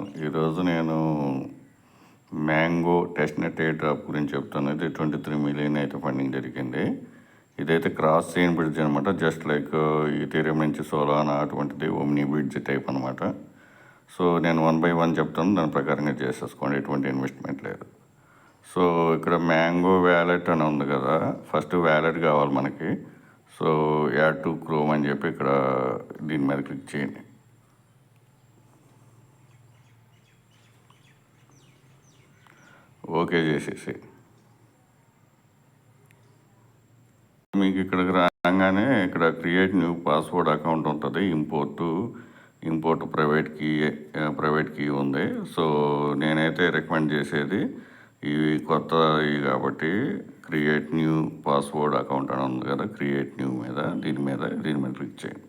Channel. ఈరోజు నేను mango testnet air drop గురించి చెప్తాను. ఇది 23 మిలియన్ అయితే ఫండింగ్ జరిగింది. ఇదైతే క్రాస్ చైన్ బ్రిడ్జ్ అనమాట. జస్ట్ లైక్ ఈథీరియం నుంచి సోలానా అటువంటిది ఓమ్ని బ్రిడ్జ్ టైప్ అనమాట. సో నేను 1 బై 1 చెప్తాను, దాని ప్రకారంగా చేసేసుకోండి, ఎటువంటి ఇన్వెస్ట్మెంట్ లేదు. సో ఇక్కడ మ్యాంగో వ్యాలెట్ అని ఉంది కదా, ఫస్ట్ వ్యాలెట్ కావాలి మనకి. సో యాడ్ టు క్రోమ్ అని చెప్పి ఇక్కడ దీని మీద క్లిక్ చేయండి. ఓకే చేసేసి మీకు ఇక్కడికి రాగానే ఇక్కడ క్రియేట్ న్యూ పాస్వర్డ్ అకౌంట్ ఉంటుంది. ఇంపోర్ట్ ప్రైవేట్ కీ ఉంది. సో నేనైతే రికమెండ్ చేసేది ఇవి కొత్తవి కాబట్టి క్రియేట్ న్యూ పాస్వర్డ్ అకౌంట్ అని ఉంది కదా, క్రియేట్ న్యూ మీద దీని మీద క్లిక్ చేయండి.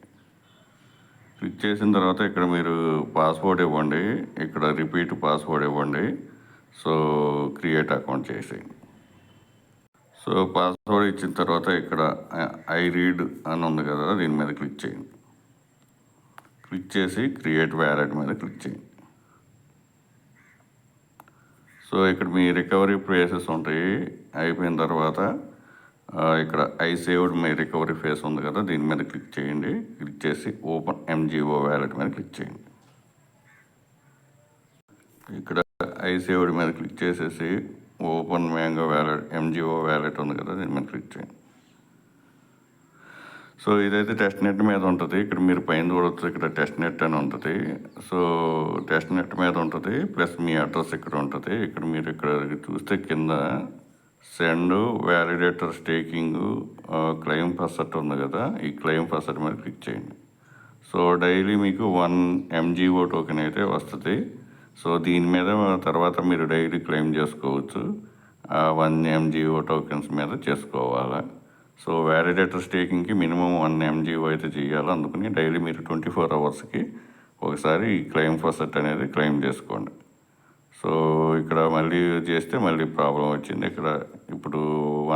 క్లిక్ చేసిన తర్వాత ఇక్కడ మీరు పాస్వర్డ్ ఇవ్వండి, ఇక్కడ రిపీట్ పాస్వర్డ్ ఇవ్వండి. సో క్రియేట్ అకౌంట్ చేసేయండి. సో పాస్వర్డ్ ఇచ్చిన తర్వాత ఇక్కడ ఐ రీడ్ అని ఉంది కదా, దీని మీద క్లిక్ చేయండి. క్లిక్ చేసి క్రియేట్ వ్యాలెట్ మీద క్లిక్ చేయండి. సో ఇక్కడ మీ రికవరీ ప్లేసెస్ ఉంటాయి. అయిపోయిన తర్వాత ఇక్కడ I saved my recovery phrase ఉంది కదా, దీని మీద క్లిక్ చేయండి. క్లిక్ చేసి ఓపెన్ ఎంజీఓ వ్యాలెట్ మీద క్లిక్ చేయండి. ఇక్కడ ఐ సేవ్డ్ మీద క్లిక్ చేసేసి open Mango wallet MGO wallet ఉంది కదా, దీని మీద క్లిక్ చేయండి. సో ఇదైతే టెస్ట్ నెట్ మీద ఉంటుంది. ఇక్కడ మీరు పైన చూడవచ్చు, ఇక్కడ టెస్ట్ నెట్ అని ఉంటుంది. సో టెస్ట్ నెట్ మీద ఉంటుంది, ప్లస్ మీ అడ్రస్ ఇక్కడ ఉంటుంది. ఇక్కడ మీరు ఇక్కడ చూస్తే కింద send validator staking claim first ఉంది కదా, ఈ క్లెయిమ్ ఫస్ట్ మీద క్లిక్ చేయండి. సో డైలీ మీకు 1 ఎంజీఓ టోకెన్ అయితే వస్తుంది. సో దీని మీద తర్వాత మీరు డైలీ క్లెయిమ్ చేసుకోవచ్చు. 1 ఎంజీఓ టోకెన్స్ మీద చేసుకోవాలి. సో వ్యాలిడేటర్ స్టేకింగ్కి మినిమం 1 ఎంజీఓ అయితే చేయాలి. అందుకని డైలీ మీరు 24 అవర్స్కి ఒకసారి ఈ క్లెయిమ్ ఫస్ట్ అనేది క్లెయిమ్ చేసుకోండి. సో ఇక్కడ మళ్ళీ చేస్తే మళ్ళీ ప్రాబ్లం వచ్చింది. ఇక్కడ ఇప్పుడు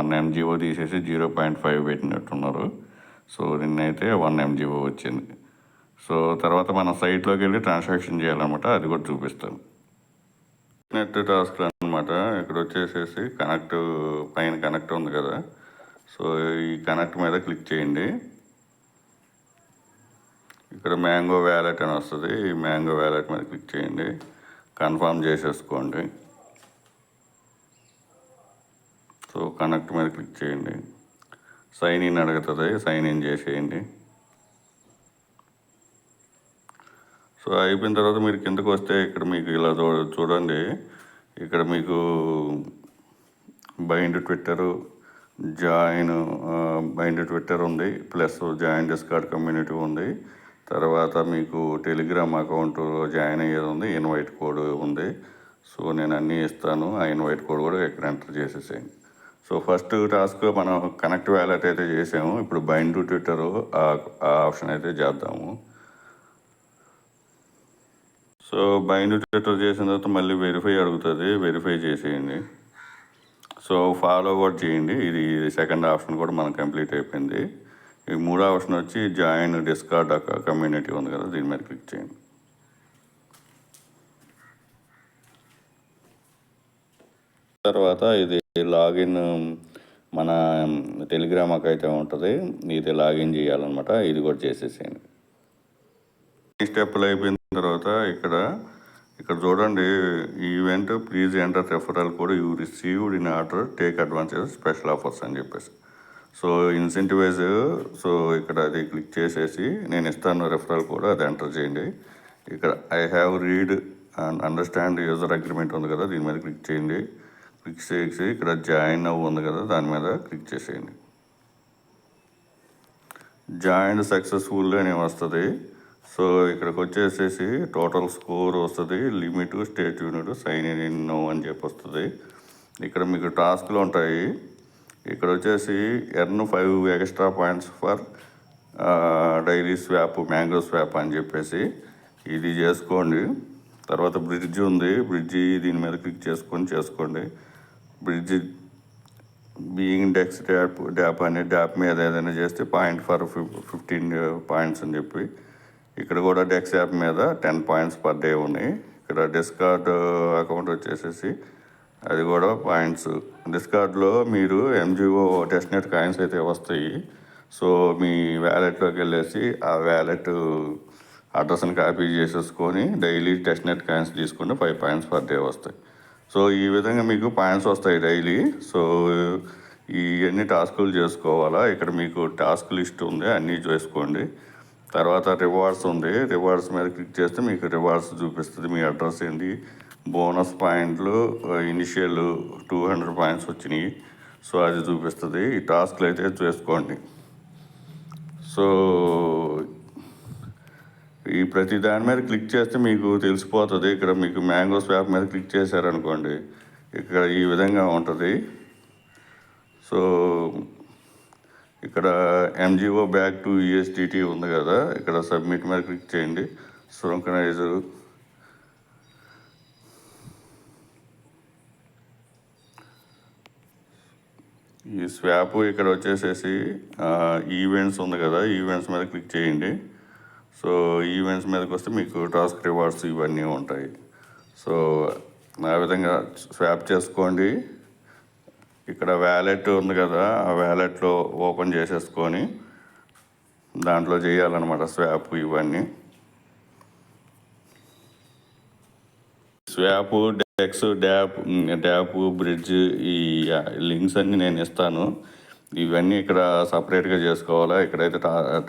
1 ఎంజీఓ తీసేసి 0.5 పెట్టినట్టున్నారు. సో నిన్నైతే 1 ఎంజీఓ వచ్చింది. సో తర్వాత మన సైట్లోకి వెళ్ళి ట్రాన్సాక్షన్ చేయాలన్నమాట, అది కూడా చూపిస్తాను. నెట్ టాస్క్లు అనమాట. ఇక్కడ వచ్చేసేసి పైన కనెక్ట్ ఉంది కదా, సో ఈ కనెక్ట్ మీద క్లిక్ చేయండి. ఇక్కడ మ్యాంగో వ్యాలెట్ అని వస్తుంది, ఈ మ్యాంగో వ్యాలెట్ మీద క్లిక్ చేయండి. కన్ఫర్మ్ చేసేసుకోండి. సో కనెక్ట్ మీద క్లిక్ చేయండి. సైన్ ఇన్ అడుగుతుంది, సైన్ ఇన్ చేసేయండి. సో అయిపోయిన తర్వాత మీరు కిందకు వస్తే ఇక్కడ మీకు ఇలా చూడండి, ఇక్కడ మీకు బైండ్ ట్విట్టర్ ఉంది, ప్లస్ జాయిన్ డిస్కార్డ్ కమ్యూనిటీ ఉంది. తర్వాత మీకు టెలిగ్రామ్ అకౌంట్ జాయిన్ అయ్యేది ఉంది, ఇన్వైట్ కోడ్ ఉంది. సో నేను అన్నీ ఇస్తాను, ఆ ఇన్వైట్ కోడ్ కూడా ఇక్కడ ఎంటర్ చేసేసేయండి. సో ఫస్ట్ టాస్క్ మనం కనెక్ట్ వ్యాలెట్ అయితే చేసాము. ఇప్పుడు బైండ్ టు ట్విట్టర్ ఆ ఆప్షన్ అయితే చేద్దాము. సో బైండ్ ట్విట్టర్ చేసిన తర్వాత మళ్ళీ వెరిఫై అడుగుతుంది, వెరిఫై చేసేయండి. సో ఫాలో కూడా చేయండి. ఇది సెకండ్ ఆప్షన్ కూడా మనకు కంప్లీట్ అయిపోయింది. ఈ మూడో ఆప్షన్ వచ్చి జాయిన్ డిస్కార్డ్ కమ్యూనిటీ ఉంది కదా, దీని మీద క్లిక్ చేయండి. తర్వాత ఇది లాగిన్ మన టెలిగ్రామ్ అయితే ఉంటుంది, ఇది లాగిన్ చేయాలన్నమాట, ఇది కూడా చేసేసేయండి. ఈ స్టెప్లు అయిపోయిన తర్వాత ఇక్కడ చూడండి, event please enter referral code you received in order take advantage special offers అని చెప్పేసి. సో ఇన్సెంటివైజ్, సో ఇక్కడ అది క్లిక్ చేసేసి నేను ఇస్తాను రెఫరల్ కోడ్, అది ఎంటర్ చేయండి. ఇక్కడ I have read and understand user agreement ఉంది కదా, దీని మీద క్లిక్ చేయండి. క్లిక్ చేసి ఇక్కడ జాయిన్ అవ్వు ఉంది కదా, దాని మీద క్లిక్ చేసేయండి. జాయిన్ సక్సెస్ఫుల్ అని వస్తుంది. సో ఇక్కడికి వచ్చేసేసి టోటల్ స్కోర్ వస్తుంది, limit, state unit, sign in no అని చెప్పి వస్తుంది. ఇక్కడ మీకు టాస్క్లు ఉంటాయి. ఇక్కడ వచ్చేసి earn 5 extra points for daily swap, Mango swap అని చెప్పేసి ఇది చేసుకోండి. తర్వాత బ్రిడ్జ్ ఉంది, బ్రిడ్జి దీని మీద క్లిక్ చేసుకోండి. బ్రిడ్జ్ బీయింగ్ డెక్స్ డ్యాప్ అనే డ్యాప్ మీద ఏదైనా చేస్తే పాయింట్ ఫర్ 15 పాయింట్స్ అని చెప్పి, ఇక్కడ కూడా డెక్స్ యాప్ మీద 10 పాయింట్స్ పర్ డే ఉన్నాయి. ఇక్కడ డిస్కార్డ్ అకౌంట్ వచ్చేసేసి అది కూడా పాయింట్స్. డిస్కార్డ్లో మీరు ఎంజిఓ టెస్ట్నెట్ కాయిన్స్ అయితే వస్తాయి. సో మీ వ్యాలెట్లోకి వెళ్ళేసి ఆ వ్యాలెట్ అడ్రస్ని కాపీ చేసేసుకొని డైలీ టెస్ట్నెట్ కాయిన్స్ తీసుకుంటే 5 పాయింట్స్ పర్ డే వస్తాయి. సో ఈ విధంగా మీకు పాయింట్స్ వస్తాయి డైలీ. సో ఇవన్నీ టాస్కులు చేసుకోవాలా. ఇక్కడ మీకు టాస్క్ లిస్ట్ ఉంది, అన్నీ చేసుకోండి. తర్వాత రివార్డ్స్ ఉంది, రివార్డ్స్ మీద క్లిక్ చేస్తే మీకు రివార్డ్స్ చూపిస్తుంది. మీ అడ్రస్ ఏంటి, బోనస్ పాయింట్లు, ఇనిషియల్ 200 పాయింట్స్ వచ్చినాయి. సో అది చూపిస్తుంది. ఈ టాస్క్లు అయితే చేసుకోండి. సో ఈ ప్రతి దాని మీద క్లిక్ చేస్తే మీకు తెలిసిపోతుంది. ఇక్కడ మీకు మ్యాంగో స్వాప్ మీద క్లిక్ చేశారనుకోండి, ఇక్కడ ఈ విధంగా ఉంటుంది. సో ఇక్కడ ఎంజిఓ బ్యాక్ టు USDT ఉంది కదా, ఇక్కడ సబ్మిట్ మీద క్లిక్ చేయండి. సింక్రనైజర్ ఈ స్వాప్ ఇక్కడ వచ్చేసేసి ఈవెంట్స్ ఉంది కదా, ఈవెంట్స్ మీద క్లిక్ చేయండి. సో ఈవెంట్స్ మీదకి వస్తే మీకు టాస్క్ రివార్డ్స్ ఇవన్నీ ఉంటాయి. సో ఆ విధంగా స్వాప్ చేసుకోండి. ఇక్కడ వ్యాలెట్ ఉంది కదా, ఆ వ్యాలెట్లో ఓపెన్ చేసేసుకొని దాంట్లో చేయాలన్నమాట స్వాప్ ఇవన్నీ. స్వాప్, డెక్స్, డ్యాప్, బ్రిడ్జ్ ఈ లింక్స్ అన్నీ నేను ఇస్తాను. ఇవన్నీ ఇక్కడ సపరేట్గా చేసుకోవాలా. ఇక్కడైతే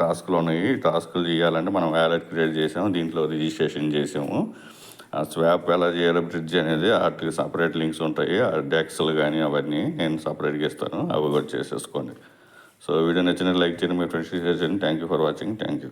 టాస్క్లు ఉన్నాయి. టాస్క్లు చేయాలంటే మనం వ్యాలెట్ క్రియేట్ చేసాము, దీంట్లో రిజిస్ట్రేషన్ చేసాము. ఆ స్వాప్ ఎలా చేయాలి, బ్రిడ్జ్ అనేది వాటికి సపరేట్ లింక్స్ ఉంటాయి. ఆ డెక్స్లు కానీ అవన్నీ నేను సపరేట్గా ఇస్తాను, అవి కూడా చేసేసుకోండి. సో వీడియో నచ్చినట్టు లైక్ చేయండి, మీ ఫ్రెండ్స్కి షేర్ చేయండి. Thank you for watching. Thank you.